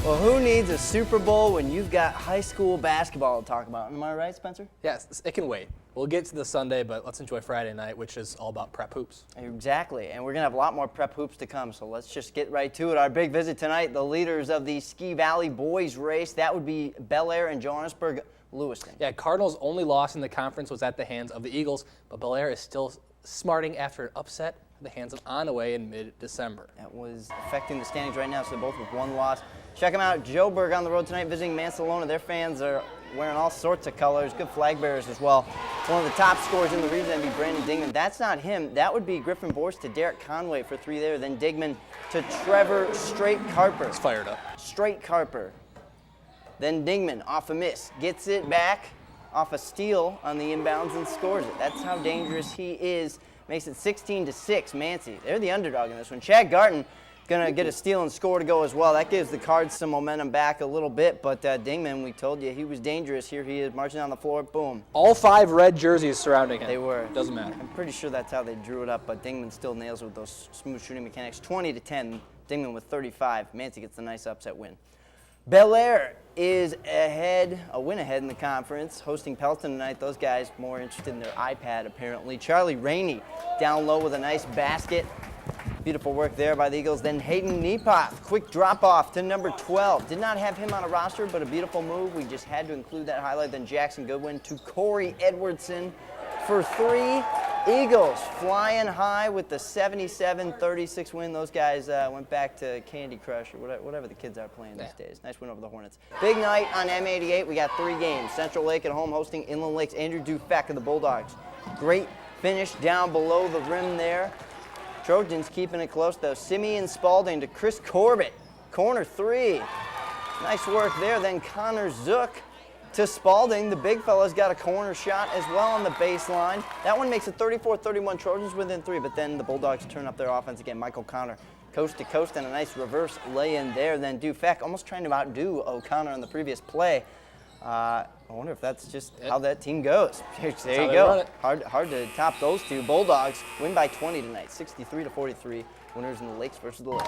Well, who needs a Super Bowl when you've got high school basketball to talk about? Am I right, Spencer? Yes, it can wait. We'll get to the Sunday, but let's enjoy Friday night, which is all about prep hoops. Exactly, and we're going to have a lot more prep hoops to come, so let's just get right to it. Our big visit tonight, the leaders of the Ski Valley boys race, that would be Bel Air and Johannesburg-Lewiston. Yeah, Cardinals' only loss in the conference was at the hands of the Eagles, but Bel Air is still smarting after an upset at the hands of Onaway in mid-December. That was affecting the standings right now, so both with one loss. Check them out, Joburg on the road tonight visiting Mansalona. Their fans are wearing all sorts of colors, good flag bearers as well. One of the top scorers in the region would be Brandon Dingman. That's not him. That would be Griffin Borst to Derek Conway for 3 there. Then Digman to Trevor Straight Carper. It's fired up. Straight Carper. Then Dingman off a miss, gets it back off a steal on the inbounds and scores it. That's how dangerous he is. Makes it 16-6, Mancy. They're the underdog in this one. Chad Garton going to get a steal and score to go as well. That gives the Cards some momentum back a little bit, but Dingman, we told you, he was dangerous. Here he is marching down the floor, boom. All 5 red jerseys surrounding him. They were. Doesn't matter. I'm pretty sure that's how they drew it up, but Dingman still nails it with those smooth shooting mechanics. 20-10, Dingman with 35. Mancy gets a nice upset win. Bel Air is ahead, a win ahead in the conference, hosting Pelton tonight. Those guys more interested in their iPad, apparently. Charlie Rainey down low with a nice basket. Beautiful work there by the Eagles. Then Hayden Nepoth, quick drop-off to number 12. Did not have him on a roster, but a beautiful move. We just had to include that highlight. Then Jackson Goodwin to Corey Edwardson for 3. Eagles flying high with the 77-36 win. Those guys went back to Candy Crush or whatever the kids are playing these days. Nice win over the Hornets. Big night on M88. We got 3 games. Central Lake at home hosting Inland Lakes. Andrew Dufek of the Bulldogs. Great finish down below the rim there. Trojans keeping it close though. Simeon Spalding to Chris Corbett. Corner 3. Nice work there. Then Connor Zook to Spalding. The big fella's got a corner shot as well on the baseline. That one makes it 34-31. Trojans within 3, but then the Bulldogs turn up their offense again. Michael Connor coast to coast and a nice reverse lay-in there. Then Dufek almost trying to outdo O'Connor on the previous play. I wonder if that's just how that team goes. There you go. Hard to top those two. Bulldogs win by 20 tonight, 63-43. Winners in the Lakes versus the Lakes.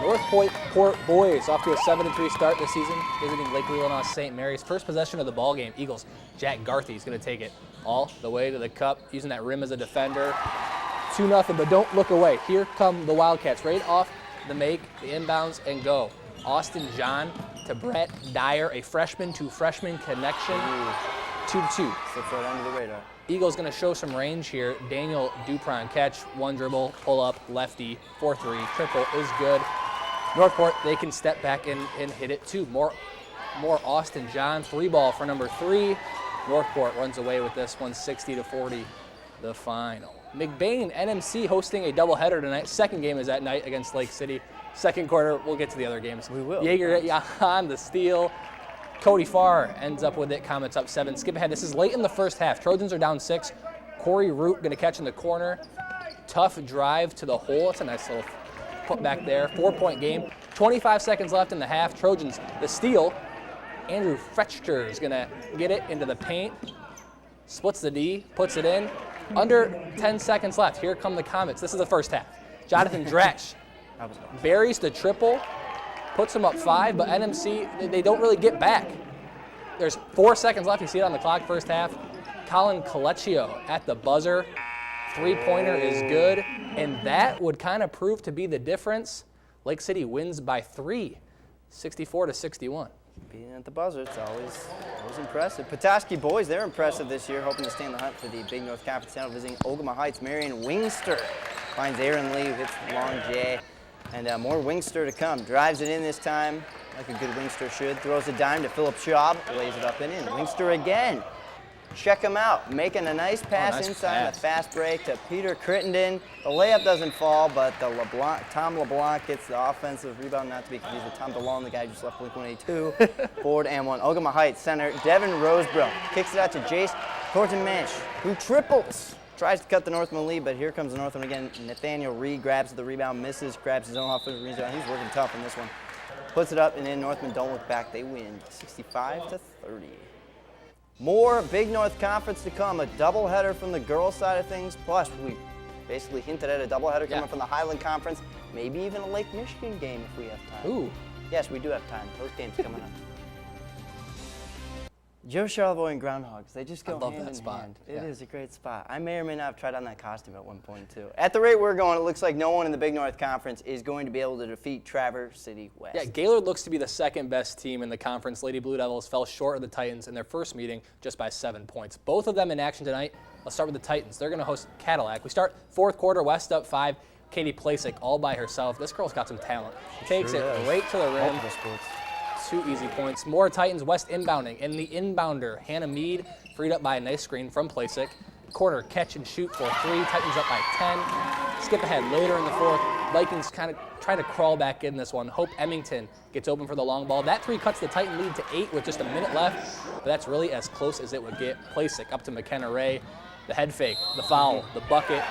North Point Port boys off to a 7-3 start this season, visiting Lake Leelanau St. Mary's. First possession of the ball game, Eagles. Jack Garthy is going to take it all the way to the cup, using that rim as a defender. 2-0, but don't look away. Here come the Wildcats, right off the make, the inbounds, and go. Austin John to Brett Dyer, a freshman to freshman connection. 2-2. Slips right under the radar. Eagles going to show some range here. Daniel Dupron catch, 1 dribble, pull up, lefty, 4-3, triple is good. Northport, they can step back and hit it too. More Austin John, 3 ball for number 3. Northport runs away with this one, 60-40, the final. McBain, NMC hosting a doubleheader tonight. Second game is at night against Lake City. Second quarter, we'll get to the other games. We will. Jaeger on the steal. Cody Farr ends up with it. Comets up 7. Skip ahead. This is late in the first half. Trojans are down 6. Corey Root going to catch in the corner. Tough drive to the hole. It's a nice little put back there. 4-point game. 25 seconds left in the half. Trojans the steal. Andrew Fetchter is going to get it into the paint. Splits the D. Puts it in. Under 10 seconds left. Here come the Comets. This is the first half. Jonathan Dretsch buries the triple. Puts them up 5, but NMC, they don't really get back. There's 4 seconds left. You see it on the clock, first half. Colin Colecchio at the buzzer. 3-pointer is good, and that would kind of prove to be the difference. Lake City wins by 3, 64-61. Being at the buzzer, it's always impressive. Petoskey boys, they're impressive this year, hoping to stay in the hunt for the Big North Conference Final, visiting Ogama Heights. Marion Wingster finds Aaron Lee, hits the long J. And more Wingster to come. Drives it in this time, like a good Wingster should. Throws a dime to Philip Schaub, lays it up and in. Wingster again. Check him out, making a nice pass inside, a fast break to Peter Crittenden. The layup doesn't fall, but Tom LeBlanc gets the offensive rebound, not to be confused with Tom DeLong, the guy who just left Blink-182. Board and 1. Ogama Heights center, Devin Roseborough kicks it out to Jace Horton-Mensch, who triples. Tries to cut the Northman lead, but here comes the Northman again. Nathaniel Reed grabs the rebound, misses, grabs his own offensive rebound. He's working tough in this one. Puts it up, and then Northman don't look back. They win 65-30. More Big North Conference to come. A doubleheader from the girls' side of things. Plus, we basically hinted at a doubleheader coming from the Highland Conference. Maybe even a Lake Michigan game if we have time. Ooh. Yes, we do have time. Those games coming up. Joe Charlevoix and Groundhogs, they just go love hand that in spot. hand. Yeah. It is a great spot. I may or may not have tried on that costume at one point, too. At the rate we're going, it looks like no one in the Big North Conference is going to be able to defeat Traverse City West. Yeah, Gaylord looks to be the second best team in the conference. Lady Blue Devils fell short of the Titans in their first meeting just by 7 points. Both of them in action tonight. Let's start with the Titans. They're going to host Cadillac. We start fourth quarter, West up 5. Katie Plasek all by herself. This girl's got some talent. She takes it right to the rim. Multiple sports. 2 easy points. More Titans, West inbounding. And the inbounder, Hannah Mead, freed up by a nice screen from Plasek. Quarter catch and shoot for 3. Titans up by 10. Skip ahead later in the fourth. Vikings kind of try to crawl back in this one. Hope Emmington gets open for the long ball. That 3 cuts the Titan lead to 8 with just a minute left. But that's really as close as it would get. Plasek up to McKenna Ray. The head fake, the foul, the bucket.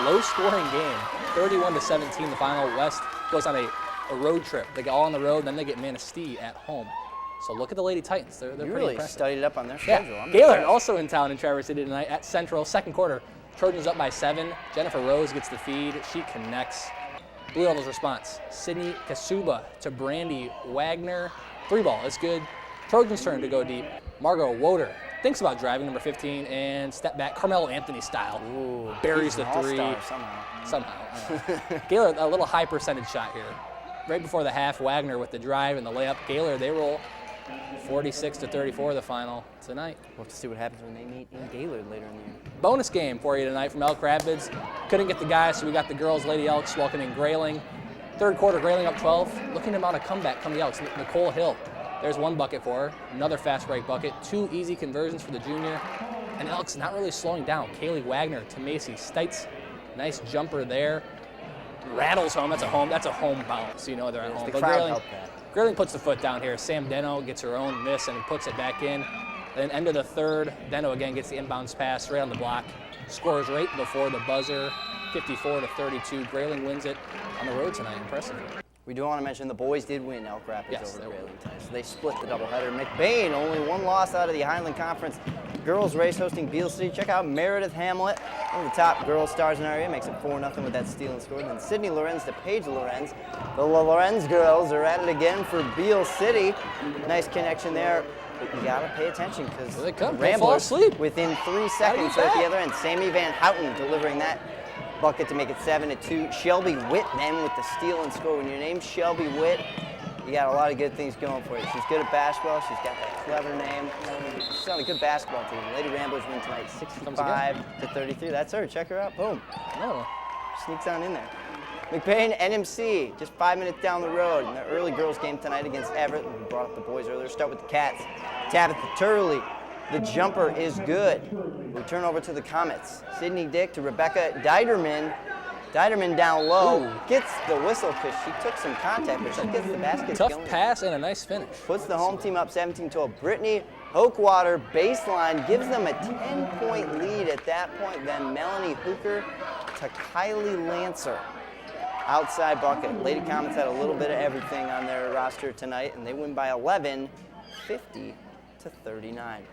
Low scoring game. 31-17 the final. West goes on a road trip. They go all on the road, then they get Manistee at home. So look at the Lady Titans. They're You pretty really impressive. studied up on their schedule. Yeah. I'm Gaylord impressed. also in town in Traverse City tonight at Central. Second quarter. Trojans up by 7. Jennifer Rose gets the feed. She connects. Blue Devils response. Sydney Kasuba to Brandy Wagner. 3 ball. It's good. Trojans turn to go deep. Margot Woder thinks about driving, number 15, and step back. Carmelo Anthony style. Ooh, Buries he's the an 3. all-star Somehow. Gaylord, a little high percentage shot here. Right before the half, Wagner with the drive and the layup. Gaylord, they roll 46-34 the final tonight. We'll have to see what happens when they meet in Gaylord later in the year. Bonus game for you tonight from Elk Rapids. Couldn't get the guys, so we got the girls, Lady Elks, welcoming Grayling. Third quarter, Grayling up 12. Looking to mount a comeback from the Elks. Nicole Hill. There's 1 bucket for her. Another fast break bucket. 2 easy conversions for the junior. And Elks not really slowing down. Kaylee Wagner to Macy Stites. Nice jumper there. Rattles home. That's a home bounce. So you know they're at home. The But crowd helped that. Grayling puts the foot down here. Sam Deno gets her own miss and puts it back in. Then end of the third, Deno again gets the inbounds pass right on the block. Scores right before the buzzer. 54-32. Grayling wins it on the road tonight. Impressive. We do want to mention the boys did win Elk Rapids Yes, over they Grayling tonight. So they split the doubleheader. McBain, only 1 loss out of the Highland Conference girls race hosting Beale City. Check out Meredith Hamlet, one of the top girls stars in our area, makes it 4-0 with that steal and score. And then Sydney Lorenz to Paige Lorenz. The Lorenz girls are at it again for Beale City. Nice connection there. But you gotta pay attention because Here they come. the Don't fall Ramblers asleep. within 3 seconds get are at the back. other end. Sammy Van Houten delivering that bucket to make it 7-2. Shelby Witt then with the steal and score. When your name's Shelby Witt, you got a lot of good things going for you. She's good at basketball. She's got that clever name. She's on a good basketball team. Lady Ramblers win tonight, 65-33. That's her. Check her out. Boom. Oh. Sneaks on in there. McBain, NMC, just 5 minutes down the road in the early girls game tonight against Everett. We brought up the boys earlier. Start with the Cats. Tabitha Turley. The jumper is good. We turn over to the Comets. Sydney Dick to Rebecca Deiderman. Deiderman down low. Ooh. Gets the whistle because she took some contact, but she gets the basket Tough going. pass and a nice finish. Puts the home team up 17-12. Brittany Hochwater baseline gives them a 10-point lead at that point. Then Melanie Hooker to Kylie Lancer. Outside bucket. Lady Comets had a little bit of everything on their roster tonight, and they win by 11, 50-39.